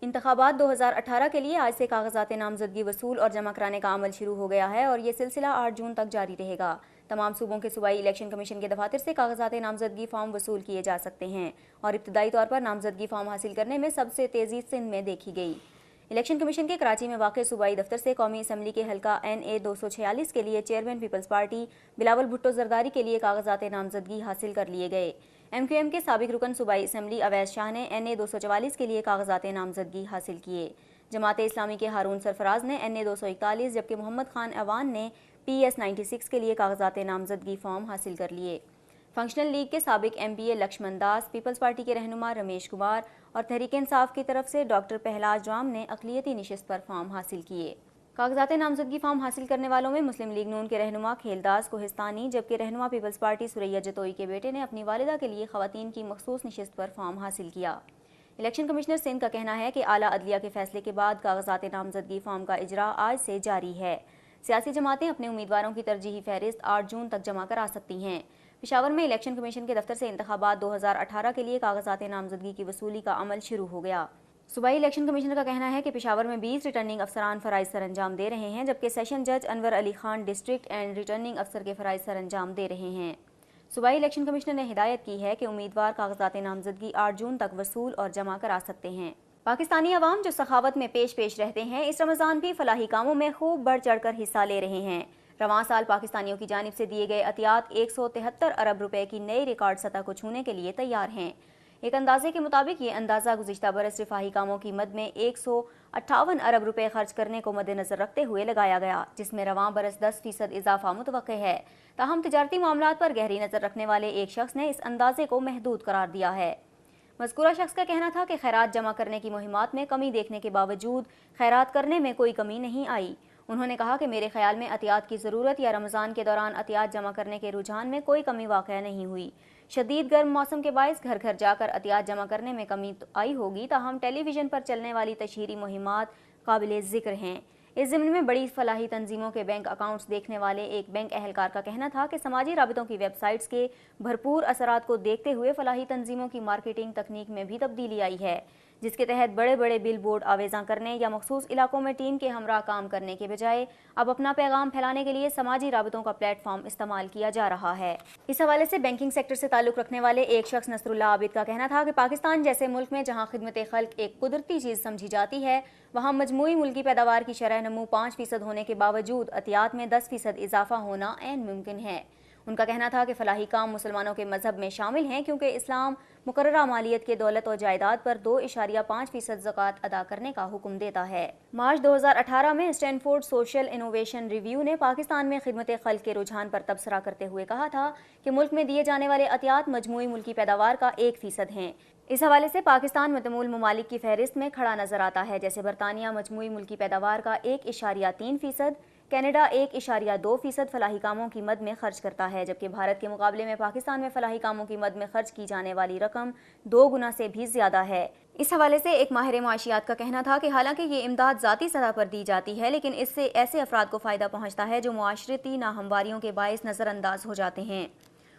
انتخابات 2018 کے لیے آج سے کاغذات نامزدگی وصول اور جمع کرانے کا عمل شروع ہو گیا ہے اور یہ سلسلہ 8 جون تک جاری رہے گا۔ تمام صوبوں کے صوبائی الیکشن کمیشن کے دفاتر سے کاغذات نامزدگی فارم وصول کیے جا سکتے ہیں اور ابتدائی طور پر نامزدگی فارم حاصل کرنے میں سب سے تیزی سندھ میں دیکھی گئی۔ الیکشن کمیشن کے کراچی میں واقع صوبائی دفتر سے قومی اسمبلی کے حلقہ NA 246 کے لیے chairman Peoples Party Bilawal Bhutto Zardari کے لیے کاغذات نامزدگی حاصل کر لیے گئے۔ MQM کے سابق رکن صوبائی اسمبلی اویس شاہ نے NA 244 کے لیے کاغذات نامزدگی حاصل کیے۔ جماعت اسلامی کے ہارون سرفراز نے NA 241 جبکہ محمد خان ایوان نے PS 96 کے لیے کاغذات نامزدگی فارم حاصل کر لیے۔ فنکشنل لیگ کے سابق MPA Lakshman Das, Peoples Party کے رہنما رمیش کمار اور تحریک انصاف کی طرف سے ڈاکٹر پہلاج رام نے اقلیتی نشست پر فارم حاصل کیے۔ کاغذات نامزدگی فارم حاصل کرنے والوں میں مسلم لیگ نون کے رہنما کھیلداس کوہستانی جبکہ رہنما پیپلز پارٹی سریا جتوئی کے بیٹے نے اپنی والدہ کے لیے خواتین کی مخصوص نشست پر فارم حاصل کیا۔ الیکشن کمشنر سندھ کا کہنا ہے کہ اعلیٰ عدلیہ کے فیصلے کے بعد کاغذات نامزدگی فارم کا اجراء آج سے جاری ہے۔ سیاسی جماعتیں اپنے امیدواروں کی ترجیحی فہرست 8 جون تک جمع کرا سکتی ہیں۔ پشاور میں الیکشن کمیشن کے دفتر سے انتخابات 2018 کے لیے کاغذات نامزدگی کی وصولی کا عمل شروع ہو گیا۔ صوبائی الیکشن کمیشنر کا کہنا ہے کہ پشاور میں 20 ریٹرننگ افسران فرائض سر انجام دے رہے ہیں جبکہ سیشن جج انور Ali Khan district and returning افسر کے فرائض سر انجام دے رہے ہیں۔ صوبائی الیکشن کمشنر نے ہدایت کی ہے کہ امیدوار کاغذات نامزدگی 8 جون تک وصول اور جمع کرا سکتے ہیں۔ پاکستانی عوام جو سخاوت میں پیش رہتے ہیں اس رمضان بھی فلاحی کاموں میں خوب بڑھ چڑھ کر حصہ لے رہے ہیں۔ رواں سال پاکستانیوں کی جانب سے دیے گئے عطیات 173 ارب روپے کی نئی ریکارڈ سطح کو چھونے کے لیے تیار ہیں۔ ایک اندازے کے مطابق یہ اندازہ گزشتہ برس رفاہی کاموں کی مد میں 158 ارب روپے خرچ کرنے کو مد نظر رکھتے ہوئے لگایا گیا، جس میں رواں برس 10% اضافہ متوقع ہے۔ تاہم تجارتی معاملات پر گہری نظر رکھنے والے ایک شخص نے اس اندازے کو محدود قرار دیا ہے۔ مذکورہ شخص کا کہنا تھا کہ خیرات جمع کرنے کی مہمات میں کمی دیکھنے کے باوجود خیرات کرنے میں کوئی کمی نہیں آئی۔ انہوں نے کہا کہ میرے خیال میں عطیات کی ضرورت یا رمضان کے دوران عطیات جمع کرنے کے رجحان میں کوئی کمی واقع نہیں ہوئی۔ شدید گرم موسم کے باعث گھر گھر جا کر عطیات جمع کرنے میں کمی آئی ہوگی، تاہم ٹیلی ویژن پر چلنے والی تشہیری مہمات قابل ذکر ہیں۔ اس ضمن میں بڑی فلاحی تنظیموں کے بینک اکاؤنٹس دیکھنے والے ایک بینک اہلکار کا کہنا تھا کہ سماجی رابطوں کی ویب سائٹس کے بھرپور اثرات کو دیکھتے ہوئے فلاحی تنظیموں کی مارکیٹنگ تکنیک میں بھی تبدیلی آئی ہے، جس کے تحت بڑے بڑے بل بورڈ آویزاں کرنے یا مخصوص علاقوں میں ٹیم کے ہمراہ کام کرنے کے بجائے اب اپنا پیغام پھیلانے کے لیے سماجی رابطوں کا پلیٹ فارم استعمال کیا جا رہا ہے۔ اس حوالے سے بینکنگ سیکٹر سے تعلق رکھنے والے ایک شخص نصر اللہ عابد کا کہنا تھا کہ پاکستان جیسے ملک میں جہاں خدمت خلق ایک قدرتی چیز سمجھی جاتی ہے، وہاں مجموعی ملکی پیداوار کی شرح نمو 5% ہونے کے باوجود عطیات میں 10% اضافہ ہونا عین ممکن ہے۔ ان کا کہنا تھا کہ فلاحی کام مسلمانوں کے مذہب میں شامل ہیں کیونکہ اسلام مقررہ مالیت کے دولت و جائیداد پر 2.5% زکوٰۃ ادا کرنے کا حکم دیتا ہے۔ مارچ 2018 میں اسٹینفورڈ سوشل انوویشن ریویو نے پاکستان میں خدمت خلق کے رجحان پر تبصرہ کرتے ہوئے کہا تھا کہ ملک میں دیے جانے والے عطیات مجموعی ملکی پیداوار کا 1% ہیں۔ اس حوالے سے پاکستان متمول ممالک کی فہرست میں کھڑا نظر آتا ہے، جیسے برطانیہ مجموعی ملکی پیداوار کا 1.3%، کینیڈا 1.2% فلاحی کاموں کی مد میں خرچ کرتا ہے، جبکہ بھارت کے مقابلے میں پاکستان میں فلاحی کاموں کی مد میں خرچ کی جانے والی رقم 2 گنا سے بھی زیادہ ہے۔ اس حوالے سے ایک ماہر معاشیات کا کہنا تھا کہ حالانکہ یہ امداد ذاتی سطح پر دی جاتی ہے، لیکن اس سے ایسے افراد کو فائدہ پہنچتا ہے جو معاشرتی ناہمواریوں کے باعث نظر انداز ہو جاتے ہیں۔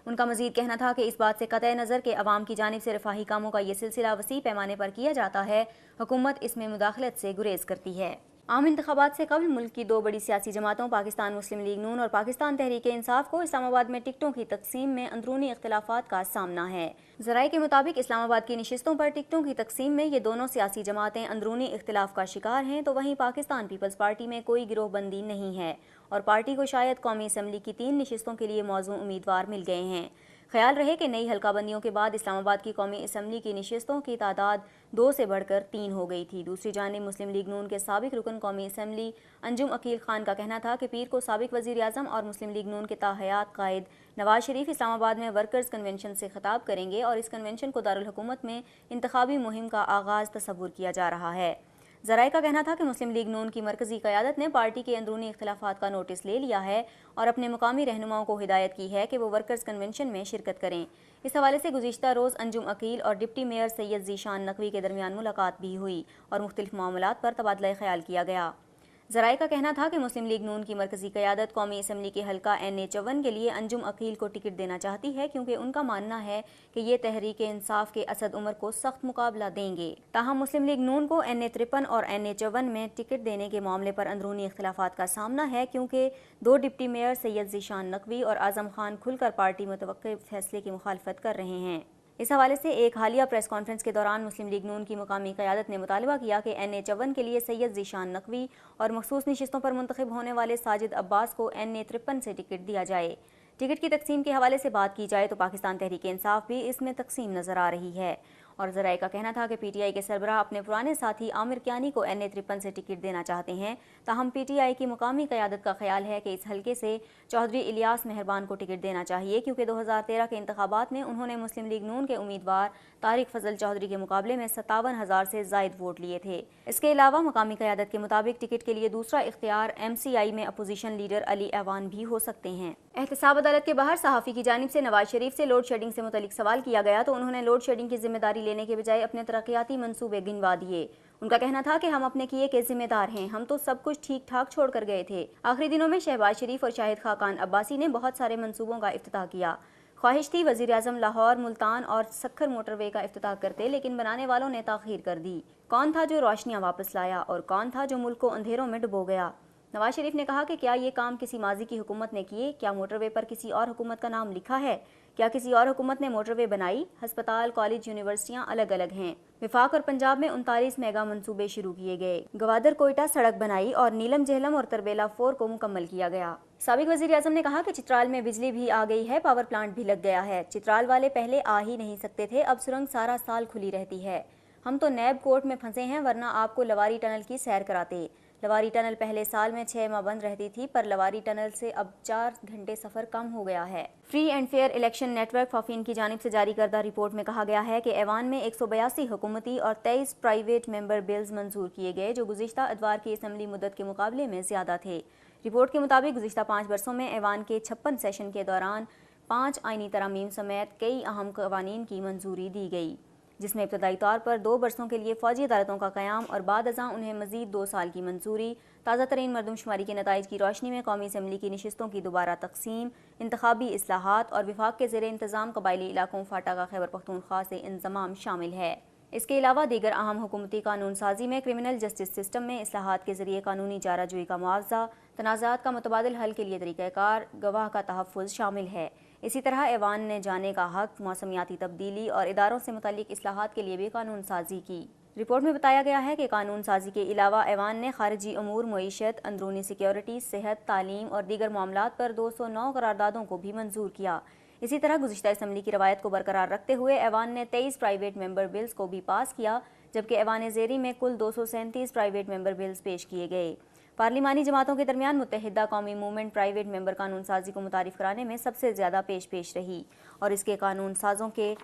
ان کا مزید کہنا تھا کہ اس بات سے قطع نظر کہ عوام کی جانب سے رفاہی کاموں کا یہ سلسلہ وسیع پیمانے پر کیا جاتا ہے، حکومت اس میں مداخلت سے گریز کرتی ہے۔ عام انتخابات سے قبل ملک کی 2 بڑی سیاسی جماعتوں پاکستان مسلم لیگ نون اور پاکستان تحریک انصاف کو اسلام آباد میں ٹکٹوں کی تقسیم میں اندرونی اختلافات کا سامنا ہے۔ ذرائع کے مطابق اسلام آباد کی نشستوں پر ٹکٹوں کی تقسیم میں یہ دونوں سیاسی جماعتیں اندرونی اختلاف کا شکار ہیں، تو وہیں پاکستان پیپلز پارٹی میں کوئی گروہ بندی نہیں ہے اور پارٹی کو شاید قومی اسمبلی کی 3 نشستوں کے لیے موزوں امیدوار مل گئے ہیں۔ خیال رہے کہ نئی حلقہ بندیوں کے بعد اسلام آباد کی قومی اسمبلی کی نشستوں کی تعداد 2 سے بڑھ کر 3 ہو گئی تھی۔ دوسری جانب مسلم لیگ نون کے سابق رکن قومی اسمبلی انجم عقیل خان کا کہنا تھا کہ پیر کو سابق وزیر اعظم اور مسلم لیگ نون کے تاحیات قائد نواز شریف اسلام آباد میں ورکرز کنونشن سے خطاب کریں گے اور اس کنونشن کو دارالحکومت میں انتخابی مہم کا آغاز تصور کیا جا رہا ہے۔ ذرائع کا کہنا تھا کہ مسلم لیگ نون کی مرکزی قیادت نے پارٹی کے اندرونی اختلافات کا نوٹس لے لیا ہے اور اپنے مقامی رہنماؤں کو ہدایت کی ہے کہ وہ ورکرز کنونشن میں شرکت کریں۔ اس حوالے سے گزشتہ روز انجم عقیل اور ڈپٹی میئر سید ذیشان نقوی کے درمیان ملاقات بھی ہوئی اور مختلف معاملات پر تبادلہ خیال کیا گیا۔ ذرائع کا کہنا تھا کہ مسلم لیگ نون کی مرکزی قیادت قومی اسمبلی کے حلقہ NA54 کے لیے انجم عقیل کو ٹکٹ دینا چاہتی ہے کیونکہ ان کا ماننا ہے کہ یہ تحریک انصاف کے اسد عمر کو سخت مقابلہ دیں گے۔ تاہم مسلم لیگ نون کو NA53 اور NA54 میں ٹکٹ دینے کے معاملے پر اندرونی اختلافات کا سامنا ہے کیونکہ دو ڈپٹی میئر سید ذیشان نقوی اور اعظم خان کھل کر پارٹی متوقع فیصلے کی مخالفت کر رہے ہیں۔ اس حوالے سے ایک حالیہ پریس کانفرنس کے دوران مسلم لیگ نون کی مقامی قیادت نے مطالبہ کیا کہ NA54 کے لیے سید ذیشان نقوی اور مخصوص نشستوں پر منتخب ہونے والے ساجد عباس کو NA53 سے ٹکٹ دیا جائے۔ ٹکٹ کی تقسیم کے حوالے سے بات کی جائے تو پاکستان تحریک انصاف بھی اس میں تقسیم نظر آ رہی ہے، اور ذرائع کا کہنا تھا کہ PTI کے سربراہ اپنے پرانے ساتھی عامر کیانی کو NA53 سے ٹکٹ دینا چاہتے ہیں، تاہم PTI کی مقامی قیادت کا خیال ہے کہ اس حلقے سے چودھری الیاس مہربان کو ٹکٹ دینا چاہیے کیونکہ 2013 کے انتخابات میں انہوں نے مسلم لیگ نون کے امیدوار طارق فضل چودھری کے مقابلے میں 57,000 سے زائد ووٹ لیے تھے۔ اس کے علاوہ مقامی قیادت کے مطابق ٹکٹ کے لیے دوسرا اختیار MCI میں اپوزیشن لیڈر علی ایوان بھی ہو سکتے ہیں۔ احتساب عدالت کے باہر صحافی کی جانب سے نواز شریف سے لوڈ شیڈنگ سے متعلق سوال کیا گیا تو انہوں نے لوڈ شیڈنگ کی ذمہ داری لینے کے بجائے اپنے ترقیاتی منصوبے گنوا دیے۔ ان کا کہنا تھا کہ ہم اپنے کیے کے ذمہ دار ہیں، ہم تو سب کچھ ٹھیک ٹھاک چھوڑ کر گئے تھے۔ آخری دنوں میں شہباز شریف اور شاہد خاقان عباسی نے بہت سارے منصوبوں کا افتتاح کیا۔ خواہش تھی وزیر اعظم لاہور، ملتان اور سکھر موٹر وے کا افتتاح کرتے، لیکن بنانے والوں نے تاخیر کر دی۔ کون تھا جو روشنیاں واپس لایا اور کون تھا جو ملک کو اندھیروں میں ڈبو گیا؟ نواز شریف نے کہا کہ کیا یہ کام کسی ماضی کی حکومت نے کیے؟ کیا موٹر وے پر کسی اور حکومت کا نام لکھا ہے؟ کیا کسی اور حکومت نے موٹر وے بنائی؟ ہسپتال، کالج، یونیورسٹیاں الگ الگ ہیں۔ وفاق اور پنجاب میں 39 میگا منصوبے شروع کیے گئے۔ گوادر کوئٹہ سڑک بنائی اور نیلم جہلم اور تربیلا 4 کو مکمل کیا گیا۔ سابق وزیر اعظم نے کہا کہ چترال میں بجلی بھی آ گئی ہے، پاور پلانٹ بھی لگ گیا ہے۔ چترال والے پہلے آ ہی نہیں سکتے تھے، اب سرنگ سارا سال کھلی رہتی ہے۔ ہم تو نیب کورٹ میں پھنسے ہیں ورنہ آپ کو لواری ٹنل کی سیر کراتے۔ لواری ٹنل پہلے سال میں 6 ماہ بند رہتی تھی، پر لواری ٹنل سے اب 4 گھنٹے سفر کم ہو گیا ہے۔ Free and fair election network FAFEN کی جانب سے جاری کردہ رپورٹ میں کہا گیا ہے کہ ایوان میں 182 حکومتی اور 23 پرائیویٹ ممبر بلز منظور کیے گئے جو گزشتہ ادوار کی اسمبلی مدت کے مقابلے میں زیادہ تھے۔ رپورٹ کے مطابق گزشتہ 5 برسوں میں ایوان کے 56 سیشن کے دوران 5 آئینی ترامیم سمیت کئی اہم قوانین کی منظوری دی گئی، جس میں ابتدائی طور پر 2 برسوں کے لیے فوجی عدالتوں کا قیام اور بعد ازاں انہیں مزید 2 سال کی منظوری، تازہ ترین مردم شماری کے نتائج کی روشنی میں قومی اسمبلی کی نشستوں کی دوبارہ تقسیم، انتخابی اصلاحات اور وفاق کے زیر انتظام قبائلی علاقوں فاٹا کا خیبر پختونخوا سے انضمام شامل ہے۔ اس کے علاوہ دیگر اہم حکومتی قانون سازی میں کرمنل جسٹس سسٹم میں اصلاحات کے ذریعے قانونی چارہ جوئی کا معاوضہ، تنازعات کا متبادل حل کے لیے طریقہ کار، گواہ کا تحفظ شامل ہے۔ اسی طرح ایوان نے جانے کا حق، موسمیاتی تبدیلی اور اداروں سے متعلق اصلاحات کے لیے بھی قانون سازی کی۔ رپورٹ میں بتایا گیا ہے کہ قانون سازی کے علاوہ ایوان نے خارجی امور، معیشت، اندرونی سیکیورٹی، صحت، تعلیم اور دیگر معاملات پر 209 قراردادوں کو بھی منظور کیا۔ اسی طرح گزشتہ اسمبلی کی روایت کو برقرار رکھتے ہوئے ایوان نے 23 پرائیویٹ ممبر بلز کو بھی پاس کیا، جبکہ ایوان زیری میں کل 237 پرائیویٹ ممبر بلز پیش کیے گئے۔ پارلیمانی جماعتوں کے درمیان متحدہ قومی موومنٹ پرائیویٹ ممبر قانون سازی کو متعارف کرانے میں سب سے زیادہ پیش رہی اور اس کے قانون سازوں کے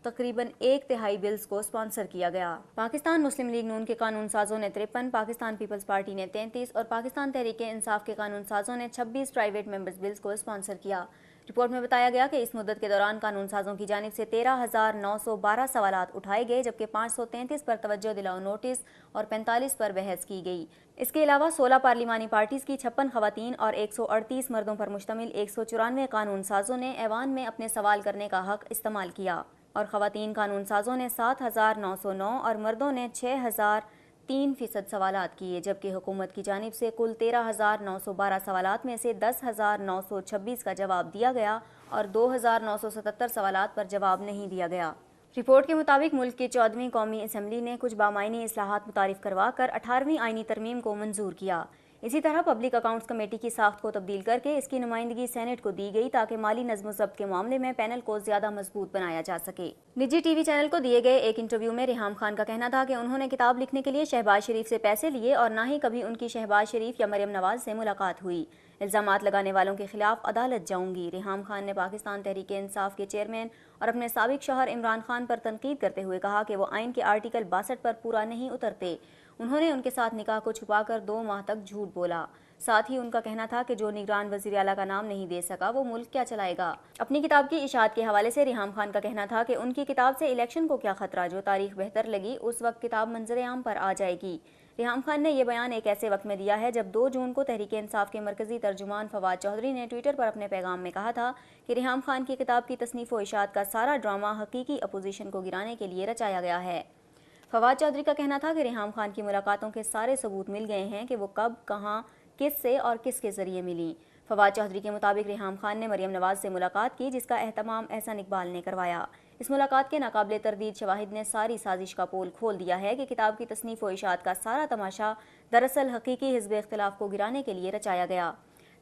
تقریباً 1/3 بلز کو اسپانسر کیا گیا۔ پاکستان مسلم لیگ نون کے قانون سازوں نے 53، پاکستان پیپلز پارٹی نے 33 اور پاکستان تحریک انصاف کے قانون سازوں نے 26 پرائیویٹ ممبرز بلز کو اسپانسر کیا۔ رپورٹ میں بتایا گیا کہ اس مدت کے دوران قانون سازوں کی جانب سے 13,912 سوالات اٹھائے گئے، جبکہ 533 پر توجہ دلاؤ نوٹس اور 45 پر بحث کی گئی۔ اس کے علاوہ 16 پارلیمانی پارٹیز کی 56 خواتین اور 138 مردوں پر مشتمل 194 قانون سازوں نے ایوان میں اپنے سوال کرنے کا حق استعمال کیا، اور خواتین قانون سازوں نے 7,909 اور مردوں نے 6,003% سوالات کیے، جبکہ حکومت کی جانب سے کل 13,912 سوالات میں سے 10,926 کا جواب دیا گیا اور 2,977 سوالات پر جواب نہیں دیا گیا۔ رپورٹ کے مطابق ملک کی 14ویں قومی اسمبلی نے کچھ بامعنی اصلاحات متعارف کروا کر 18ویں آئینی ترمیم کو منظور کیا۔ اسی طرح پبلک اکاؤنٹس کمیٹی کی ساخت کو تبدیل کر کے اس کی نمائندگی سینٹ کو دی گئی تاکہ مالی نظم و ضبط کے معاملے میں پینل کو زیادہ مضبوط بنایا جا سکے۔ نجی ٹی وی چینل کو دیے گئے ایک انٹرویو میں ریحام خان کا کہنا تھا کہ انہوں نے کتاب لکھنے کے لیے شہباز شریف سے پیسے لیے اور نہ ہی کبھی ان کی شہباز شریف یا مریم نواز سے ملاقات ہوئی۔ الزامات لگانے والوں کے خلاف عدالت جاؤں گی۔ ریحام خان نے پاکستان تحریک انصاف کے چیئرمین اور اپنے سابق شوہر عمران خان پر تنقید کرتے ہوئے کہا کہ وہ آئین کے آرٹیکل 62 پر پورا نہیں اترتے۔ انہوں نے ان کے ساتھ نکاح کو چھپا کر 2 ماہ تک جھوٹ بولا۔ ساتھ ہی ان کا کہنا تھا کہ جو نگران وزیر اعلیٰ کا نام نہیں دے سکا وہ ملک کیا چلائے گا۔ اپنی کتاب کی اشاعت کے حوالے سے ریحام خان کا کہنا تھا کہ ان کی کتاب سے الیکشن کو کیا خطرہ، جو تاریخ بہتر لگی اس وقت کتاب منظر عام پر آ جائے گی، ریحام خان نے یہ بیان ایک ایسے وقت میں دیا ہے جب 2 جون کو تحریک انصاف کے مرکزی ترجمان فواد چودھری نے ٹویٹر پر اپنے پیغام میں کہا تھا کہ ریحام خان کی کتاب کی تصنیف و اشاعت کا سارا ڈرامہ حقیقی اپوزیشن کو گرانے کے لیے رچایا گیا ہے۔ فواد چودھری کا کہنا تھا کہ ریحام خان کی ملاقاتوں کے سارے ثبوت مل گئے ہیں کہ وہ کب، کہاں، کس سے اور کس کے ذریعے ملی۔ فواد چودھری کے مطابق ریحام خان نے مریم نواز سے ملاقات کی، جس کا اہتمام احسن اقبال نے کروایا۔ اس ملاقات کے ناقابل تردید شواہد نے ساری سازش کا پول کھول دیا ہے کہ کتاب کی تصنیف و اشاعت کا سارا تماشا دراصل حقیقی حزب اختلاف کو گرانے کے لیے رچایا گیا۔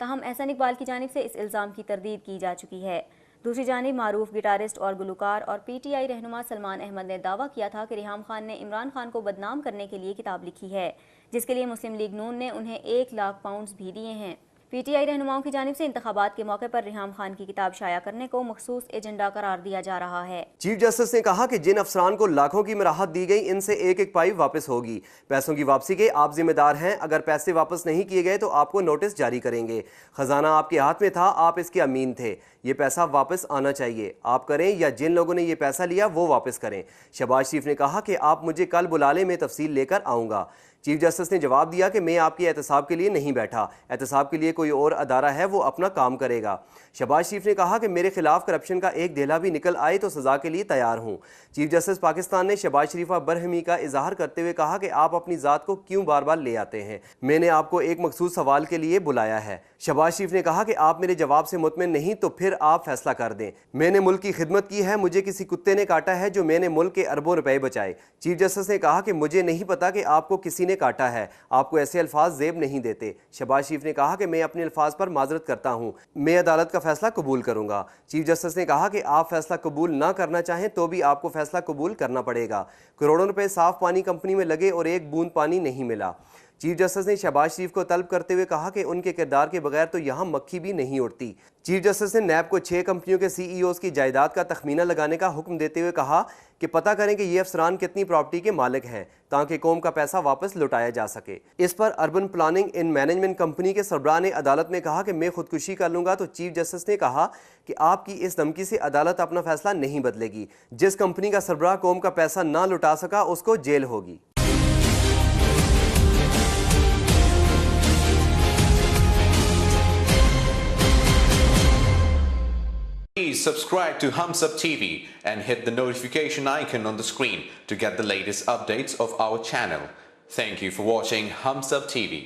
تاہم احسن اقبال کی جانب سے اس الزام کی تردید کی جا چکی ہے۔ دوسری جانب معروف گٹارسٹ اور گلوکار اور پی ٹی آئی رہنما سلمان احمد نے دعویٰ کیا تھا کہ ریحام خان نے عمران خان کو بدنام کرنے کے لیے کتاب لکھی ہے، جس کے لیے مسلم لیگ نون نے انہیں 1,00,000 پاؤنڈز بھی دیے ہیں۔ پی ٹی آئی رہنماؤں کی جانب سے انتخابات کے موقع پر ریحام خان کی کتاب شائع کرنے کو مخصوص ایجنڈا قرار دیا جا رہا ہے۔ چیف جسٹس نے کہا کہ جن افسران کو لاکھوں کی مراحت دی گئی ان سے 1-1 پائی واپس ہوگی۔ پیسوں کی واپسی کے آپ ذمہ دار ہیں، اگر پیسے واپس نہیں کیے گئے تو آپ کو نوٹس جاری کریں گے۔ خزانہ آپ کے ہاتھ میں تھا، آپ اس کے امین تھے، یہ پیسہ واپس آنا چاہیے، آپ کریں یا جن لوگوں نے یہ پیسہ لیا وہ واپس کریں۔ شہباز شریف نے کہا کہ آپ مجھے کل بلا لیں، میں تفصیل لے کر آؤں گا۔ چیف جسٹس نے جواب دیا کہ میں آپ کے احتساب کے لیے نہیں بیٹھا، احتساب کے لیے کوئی اور ادارہ ہے، وہ اپنا کام کرے گا۔ شہباز شریف نے کہا کہ میرے خلاف کرپشن کا ایک دھیلا بھی نکل آئے تو سزا کے لیے تیار ہوں۔ چیف جسٹس پاکستان نے شہباز شریف پر برہمی کا اظہار کرتے ہوئے کہا کہ آپ اپنی ذات کو کیوں بار بار لے آتے ہیں، میں نے آپ کو ایک مخصوص سوال کے لیے بلایا ہے۔ شہباز شریف نے کہا کہ آپ میرے جواب سے مطمئن نہیں تو پھر آپ فیصلہ کر دیں، میں نے ملک کی خدمت کی ہے، مجھے کسی کتے نے کاٹا ہے جو میں نے ملک کے اربوں روپے بچائے۔ چیف جسٹس نے کہا کہ مجھے نہیں پتا کہ آپ کو کسی نے کاٹا ہے، آپ کو ایسے الفاظ زیب نہیں دیتے۔ شہباز شریف نے کہا کہ میں اپنے الفاظ پر معذرت کرتا ہوں، میں عدالت کا فیصلہ قبول کروں گا۔ چیف جسٹس نے کہا کہ آپ فیصلہ قبول نہ کرنا چاہیں تو بھی آپ کو فیصلہ قبول کرنا پڑے گا۔ کروڑوں روپے صاف پانی کمپنی میں لگے اور ایک بوند پانی نہیں ملا۔ چیف جسٹس نے شہباز شریف کو طلب کرتے ہوئے کہا کہ ان کے کردار کے بغیر تو یہاں مکھی بھی نہیں اڑتی۔ چیف جسٹس نے نیب کو 6 کمپنیوں کے سی ای اوز کی جائیداد کا تخمینہ لگانے کا حکم دیتے ہوئے کہا کہ پتہ کریں کہ یہ افسران کتنی پراپرٹی کے مالک ہیں تاکہ قوم کا پیسہ واپس لوٹایا جا سکے۔ اس پر اربن پلاننگ ان مینجمنٹ کمپنی کے سربراہ نے عدالت میں کہا کہ میں خودکشی کر لوں گا، تو چیف جسٹس نے کہا کہ آپ کی اس دھمکی سے عدالت اپنا فیصلہ نہیں بدلے گی۔ جس کمپنی کا سربراہ قوم کا پیسہ نہ لوٹا سکا اس کو جیل ہوگی۔ Please subscribe to HumSub.TV and hit the notification icon on the screen to get the latest updates of our channel. Thank you for watching HumSub.TV.